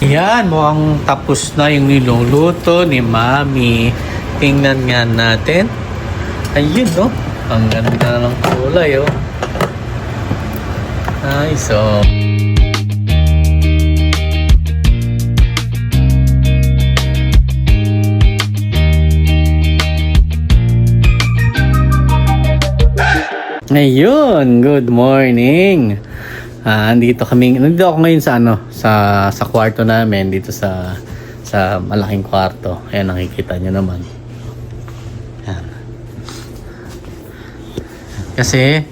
Ayan, mukhang tapos na yung niluluto ni Mami. Tingnan nga natin. Ayun, no? Ang ganda ng kulay, oh. Nice, oh. Ayun, good morning. Nandito ako ngayon sa sa kwarto namin dito sa malaking kwarto. Ayan, nakikita niyo naman. Ayan. Kasi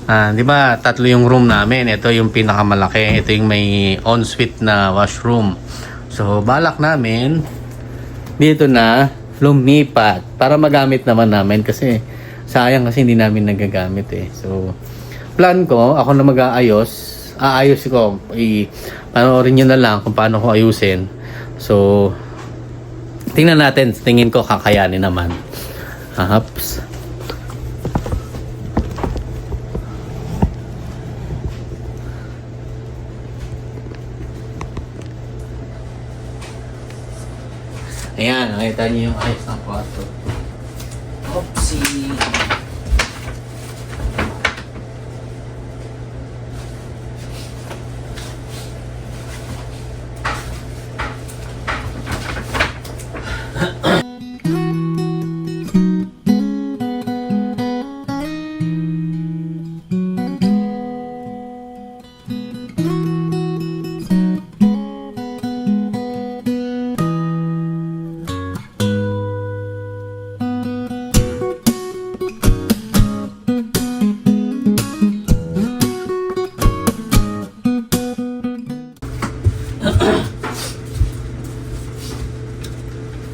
'di ba, tatlo yung room namin. Ito yung pinakamalaki. Ito yung may ensuite na washroom. So, balak namin dito na lumipat para magamit naman namin kasi sayang kasi hindi namin nagagamit eh. So, plan ko, ako na mag-aayos. Aayos ko. Panoorin nyo na lang kung paano ko ayusin. So, tingnan natin. Tingin ko kakayanin naman. Haps. Ayan, nakita niyo yung ayos ng kwarto. Oopsie.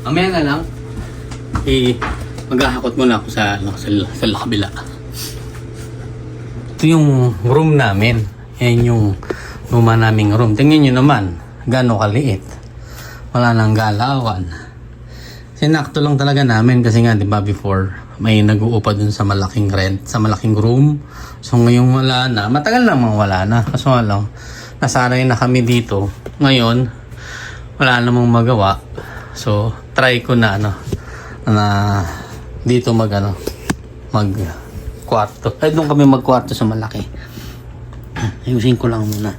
Mamaya na lang, maghahakot muna ako sa kabila. Ito yung room namin. Yan yung luma naming room. Tingnan nyo naman, gaano kaliit. Wala nang galawan. Sinakto lang talaga namin kasi nga, di ba, before, may nag-uupa dun sa malaking rent, sa malaking room. So ngayon wala na. Matagal namang wala na. Kaso nga lang, nasanay na kami dito. Ngayon, wala namang magawa. So, try ko na na dito mag kwarto. Ay, doon kami magkwarto sa malaki. Ayusin ko lang muna.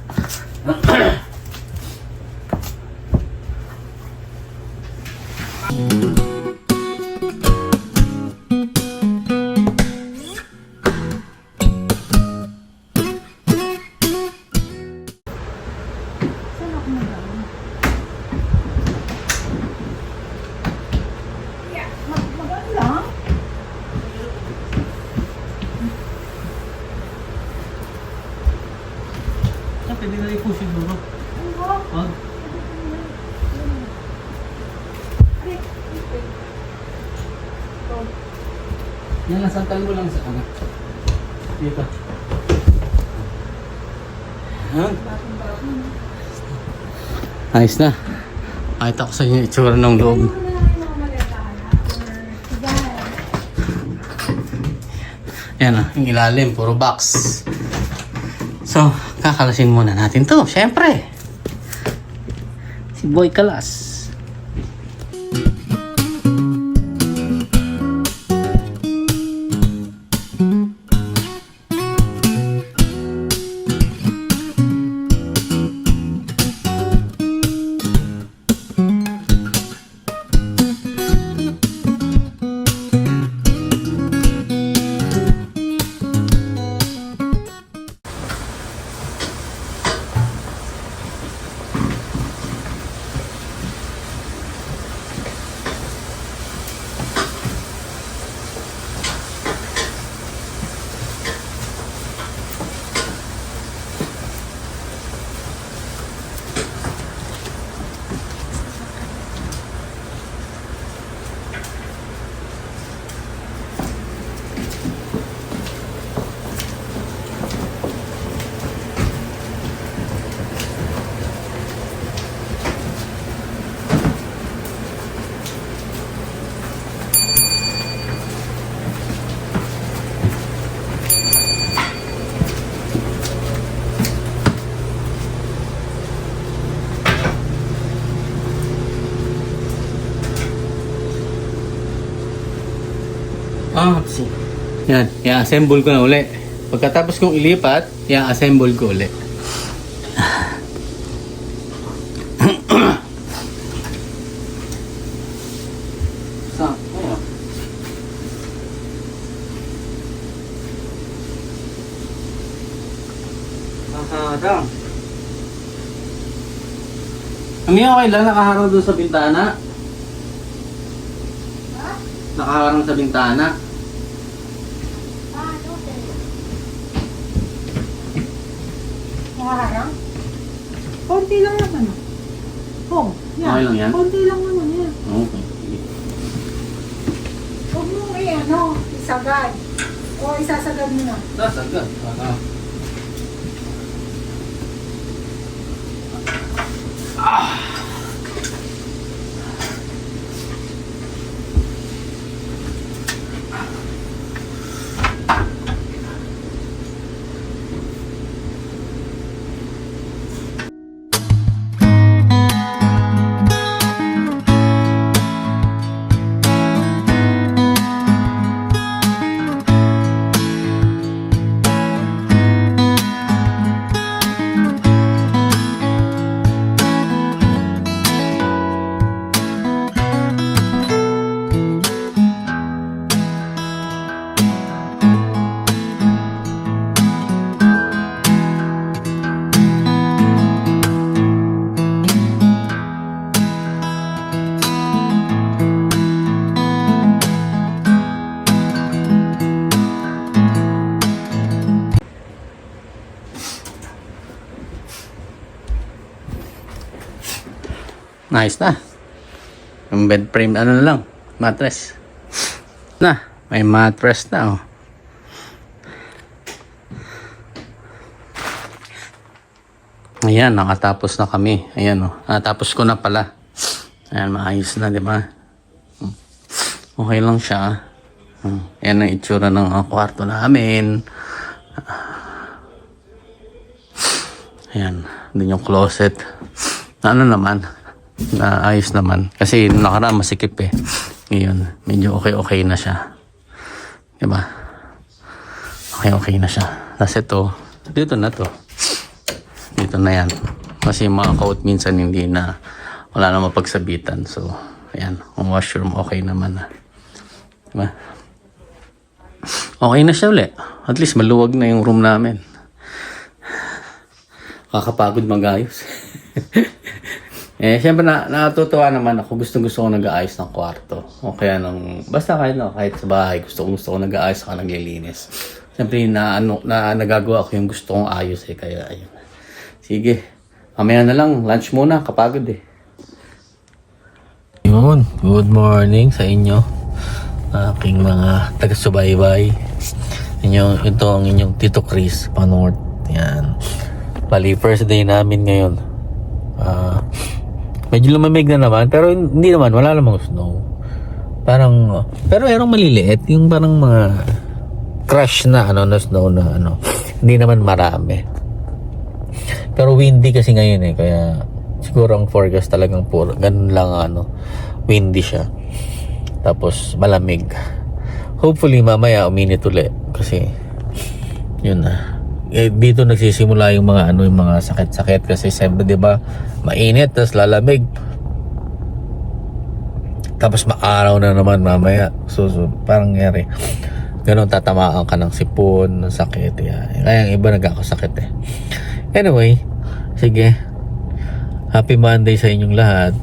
Pwede na rin po siguro. Wag. Yan, nasantal mo lang sa kanan. Dito. Ayos na. Pakita ko sa inyo itsura ng loob. Yan yung ilalim. Puro box. So, kakalasin muna natin to. Siyempre. Si Boy Kalas. Yan, i-assemble ko na uli. Pagkatapos kong ilipat, i-assemble ko uli. Nakahadang. Kami okay lang, nakaharang doon sa bintana. Ha? Nakaharang sa bintana. Nakaharang? Konti lang naman. Oh, yan. Okay lang yan? Konti lang naman yan. Okay. Huwag mo isagad. O isasagad mo na. Sasagad. Nice na. Yung bed frame, ano na lang, mattress. Na, may mattress na oh. Ayan, nakatapos na kami. Ayan oh, natapos ko na pala. Ayan, maayos na, di ba? Okay lang siya. Ayan ang itsura ng kwarto namin. Ayan, din yung closet. Ano naman, naayos naman. Kasi nung nakaraan masikip eh. Ngayon, medyo okay na siya. Diba? Okay na siya. Tapos ito, dito na to. Dito na yan. Kasi yung mga coat minsan hindi na, wala na mapagsabitan. So, ayan, ang washroom okay naman na. Diba? Okay na siya ulit. At least maluwag na yung room namin. Kakapagod mag-ayos. Siyempre natutuwa naman ako. Gusto ko nag-aayos ng kwarto. O kaya basta kahit sa bahay, gusto ko nag-aayos ako naglilinis. Siyempre nagagawa ko yung gusto kong ayos eh. Kaya ayun. Sige. Mamaya na lang. Lunch muna. Kapagod eh. Yun. Good morning sa inyo. Aking mga taga-subaybay. Ito ang inyong Tito Chris Panorth. Yan. Bali, first day namin ngayon. Medyo lumamig na naman, pero hindi naman, wala namang snow. Parang, pero merong maliliit, yung parang mga crush na na snow na hindi naman marami. Pero windy kasi ngayon eh, kaya siguro ang forecast talagang puro, ganun lang windy siya. Tapos malamig. Hopefully mamaya uminit ulit kasi yun na. Dito nagsisimula yung mga yung mga sakit-sakit kasi siyempre 'di ba mainit tapos lalamig. Tapos maaraw na naman mamaya. So parang ngeri. Ganun tatamaan ka ng sipon, ng sakit. Kaya yung iba nagkakasakit eh. Anyway, sige. Happy Monday sa inyong lahat.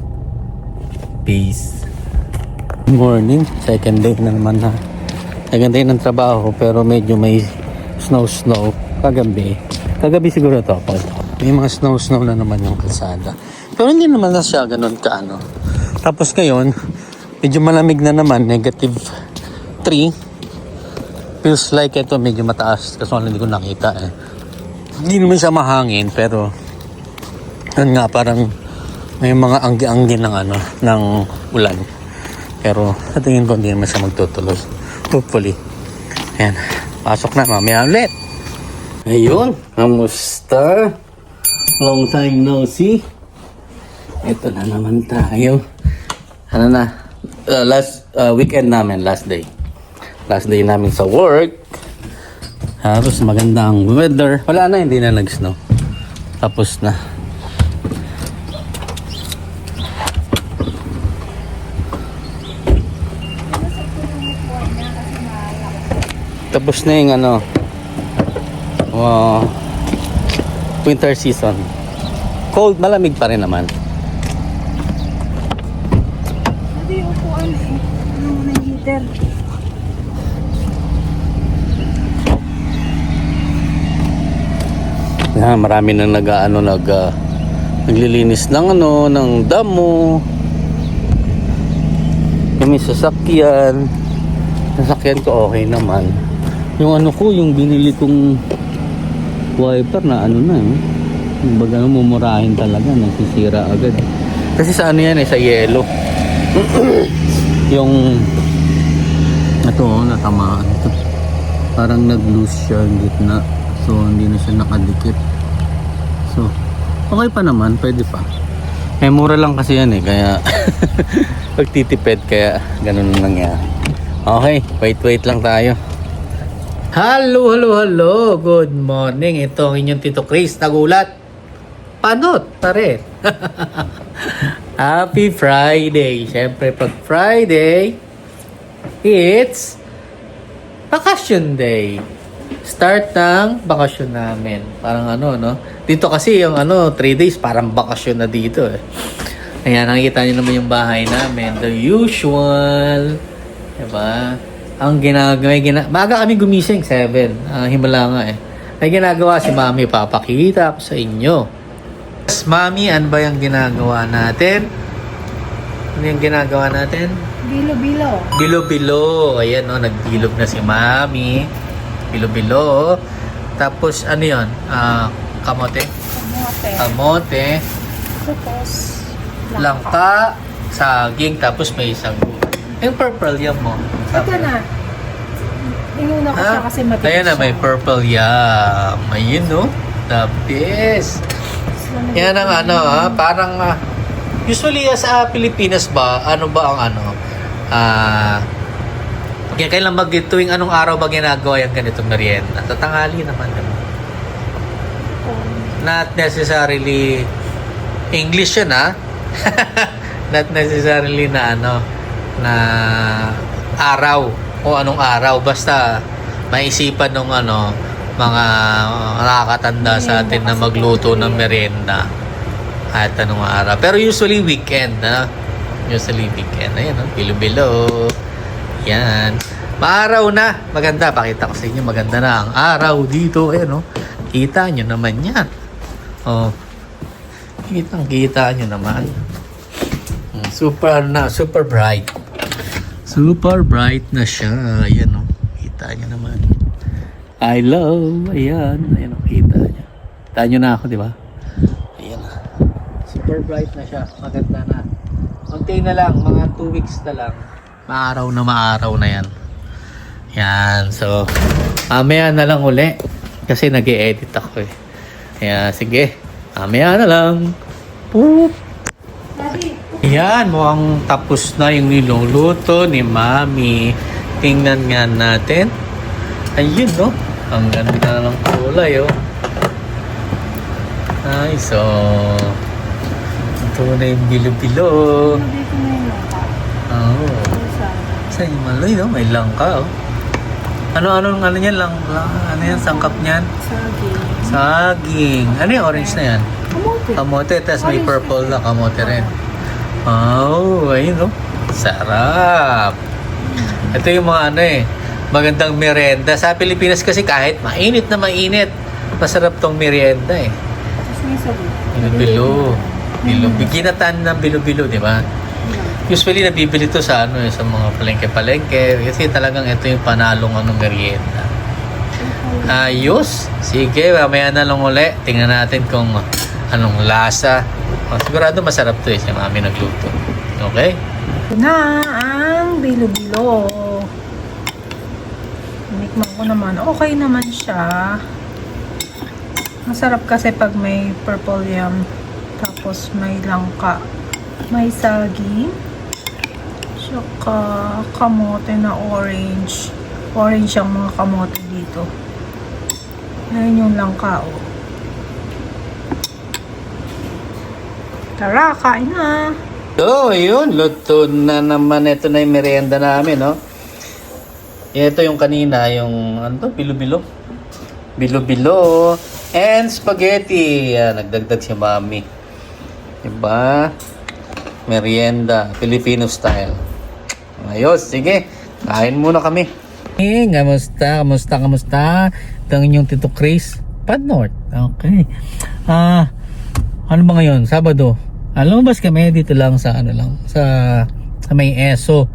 Peace. Good morning. Second day na naman ha. Second day ng trabaho pero medyo may snow. Kagabi siguro to. May mga snow na naman yung kalsada. Pero hindi naman na siya ganun kaano. Tapos ngayon, medyo malamig na naman, -3. Feels like ito medyo mataas kasi hindi ko nakita eh. Hindi naman siya mahangin pero yun nga parang may mga anggi-anggi ng ulan. Pero sa tingin ko hindi naman siya magtutuloy. Hopefully. Ayan. Pasok na mamaya ulit. Ayun, kamusta? Long time no see. Ito na naman tayo. Last weekend namin, last day. Last day namin sa work. Tapos magandang weather. Wala na, hindi na nag-snow. Tapos na. Tapos na yung ano, winter season. Cold, malamig pa rin naman. Hindi yung upuan eh. Ano mo na yung heater? Yan, marami nang naglilinis ng ng damo. Yung may sasakyan. Sasakyan ko okay naman. Yung yung binili kong wiper na na eh. Baga mumurahin talaga, nasisira agad. Kasi sa yan sa yelo. Yung natamaan ito. Parang nag-loose siya ang gitna. So hindi na siya nakadikit. So okay pa naman, pwede pa. Mura lang kasi yan eh, kaya pagtitipid, kaya ganun lang nangyari. Okay, wait lang tayo. Hello. Good morning. Ito ang inyong Tito Chris. Nagulat. Panot pa rin. Happy Friday. Siyempre, pag Friday, it's vacation day. Start ng bakasyon namin. Parang dito kasi yung 3 days, parang bakasyon na dito eh. Ayan, nakikita nyo naman yung bahay namin. The usual. Diba? Ang maaga kami gumising, 7. Himala nga eh. May ginagawa si Mami, papakita ko sa inyo. Yes, Mami, ano ba yung ginagawa natin? Ano yung ginagawa natin? Bilo-bilo. Bilo-bilo. Ayan nagbilog na si Mami. Bilo-bilo. Tapos ano yun? Kamote? Kamote. Tapos Langka. Saging. Tapos may sago. Yung purple yam mo. ito na. Inuna ko siya kasi matigas. Ayan na, may purple yam. Ayun the best. Yan ang parang usually sa Pilipinas ba, ano ba ang kailan tuwing anong araw ba ginagawa yung ganitong merienda? Tatanghali naman. Not necessarily English yun Not necessarily na na araw o anong araw, basta maisipan ng mga nakakatanda sa atin na magluto ng merienda at anong araw. Pero usually weekend, usually weekend. Ayan, bilo-bilo. Yan. Maaraw na. Maganda. Pakita ko sa inyo. Maganda na ang araw dito. Ayan, kita nyo naman yan. Kitang-kita nyo naman. Super bright. Super bright na siya. Ayan, kita nyo naman. I love. Ayan, kita nyo. Kita nyo na ako, di ba? Ayan. Super bright na siya. Maganda na. Konti na lang. Mga 2 weeks na lang. Maaraw na yan. Yan. So, mamaya na lang uli. Kasi nag-e-edit ako eh. Kaya, sige. Mamaya na lang. Poop. Yan. Mukhang tapos na yung niluluto ni Mami. Tingnan nga natin. Ayun, ang ganda ng kulay, Ay, so ito na yung bilo-bilo. Dito na yung langka. Sa Himalay, may langka, Ano niyan lang? Ano yan? Sangkap niyan? Saging. Ano yung orange na yan? Kamote. Kamote, tapos may purple na kamote rin. Ayun, sarap. Ito yung mga magandang merienda. Sa Pilipinas kasi kahit mainit na mainit, masarap tong merienda eh. Tapos may sabi. Bilo-bilo. Ginataan ng bilo-bilo, di ba? Usually nabibili to sa sa mga palengke-palengke kasi talagang ito yung panalong merienda. Ayos. Sige, mamaya na lang uli. Tingnan natin kung anong lasa. Sigurado masarap to si Mami nagluto. Okay? Na ang bilo-bilo. Tikman ko naman. Okay naman siya. Masarap kasi pag may purple yam. Tapos may langka. May saging. Tsaka kamote na orange. Orange ang mga kamote dito. Ayan yung langka, oh. Tara, kain na. So, yun. Luto na naman. Ito na yung merienda namin, no? Ito yung kanina, yung, ano to? Bilo-bilo. Bilo-bilo. And spaghetti. Yan, nagdagdag si mami. Diba? Merienda. Filipino style. Ayos, sige. Kain muna kami. Kamusta? Ito ang inyong Tito Chris. Pad North. Okay. Ano ba ngayon? Sabado. Lumabas kami dito lang sa sa may ESO.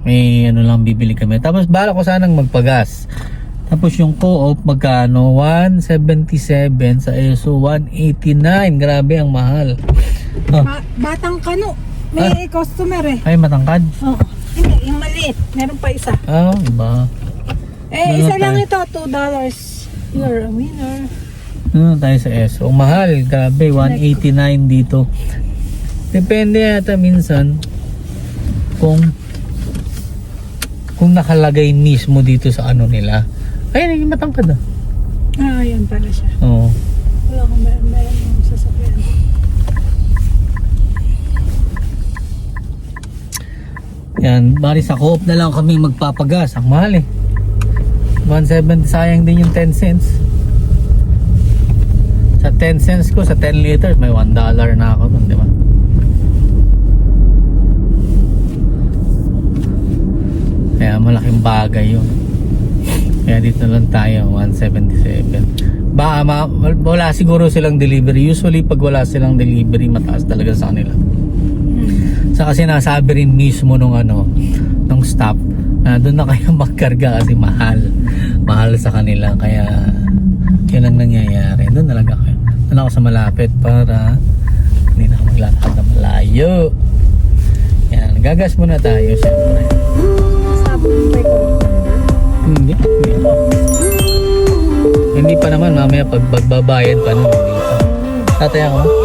May ano lang bibili kami. Tapos bala ko sanang magpagas. Tapos yung co-op magkano? 177 sa ESO 189. Grabe ang mahal. Batang kano. May customer eh. Ay, matangkad. Oo. Hindi, yung maliit. Meron pa isa. Iba. Isa Ano lang tayo? ito. $2. You're a winner. Tayo sa ESO. Ang mahal, grabe, 189 dito. Depende yata minsan kung nakalagay mismo dito sa ano nila. Ay, naging matangkad Yan pala siya. Oo. Wala akong meron yung sasakyan. Yan, bari sa co-op na lang kami magpapagas. Ang mahal 170, sayang din yung 10 cents. Sa 10 cents ko, sa 10 liters, may $1 na ako dun, di ba? Kaya malaking bagay yun. Kaya dito lang tayo, 177. Wala siguro silang delivery. Usually, pag wala silang delivery, mataas talaga sa kanila. Sa kasi nasabi rin mismo nung staff na doon na kayo magkarga kasi mahal sa kanila, kaya yun ang nangyayari. Doon talaga kayo. Doon ako sa malapit para hindi na ako maglalakad na malayo. Yan, gagas muna tayo syempre. Sabon ba ko? Hindi ako. Hindi pa naman, mamaya pag magbabayad pa nun. Tatay ako.